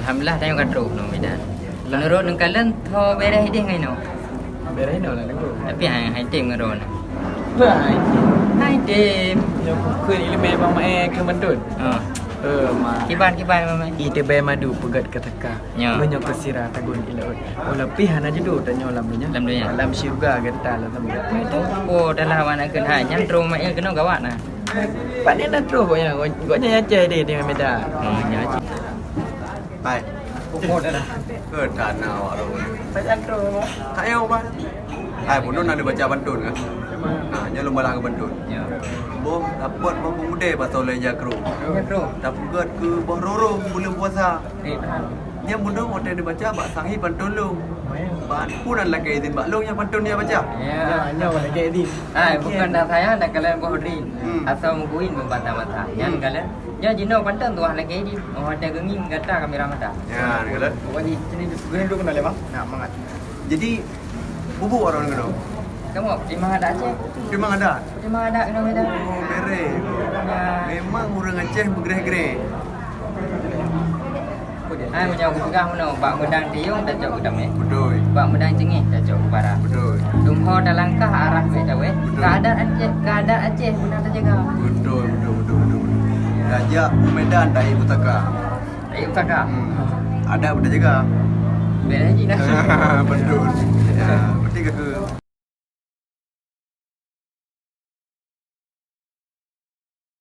Alhamdulillah tayong katro no Medan. Menurut nang kalian tho beres dia ngai no. Beres no lah aku. Tapi hai tim ngeron. Baik. Hai tim. Yang pukul ilmu bang mae ke mendun. Ma. Kiban mama. Ite bay madu pegat kataka. Ya. Lo nyok sirah tagun ilaut. Ola pihan aja do tanyo lam dunya. Lam dunya. Lam syurga genta lah tamu. Itu oh dalam mana kan hai nyang tro mai kena gawat nah. Pak ni nak terus ya. Goknya aja dia dengan Medan. Ya. ไป Pokok dah. เกิดฐานนาวอ่ะเรา Pak terus. tak ayo ba ai pun nak ada baca bantun kan nya lomba lang bantun Ya. bom dapat bom mude pasal ya kru Ya tro. dapat gat ke boh roro bulan puasa Eh. nya mundo hote dibaca bak sangi bantun lu ban punan lagi din bak lu yang bantun ya baca Ya. Nyawa lagi di. Bukan dah saya dah kalian bohdrin. Hmm. Asal mengkuin membantah-bantah. Yang kalian ya jino pantan tu lagi di. Oh ada genging gata kamera mata. ya ni kan Pokoknya sini gue dulu kenal ya bang. Nah mangat. jadi bubu orang kena Kamu terima ada Aceh? memang ada Terima ada kena Medan. oh bere Ya. memang orang Aceh bergereh-gereh Ai macam aku pegang mana bak medang tiung dah cok udam eh. betul Bak medang cengih dah cok barat. betul Dumho dah langkah arah ke tahu eh. Keadaan Aceh benar terjaga. betul Raja Medan dari Putaka. Ayo kakak. Ada benda jaga. Beres je dah. Betul. Ya, berarti ke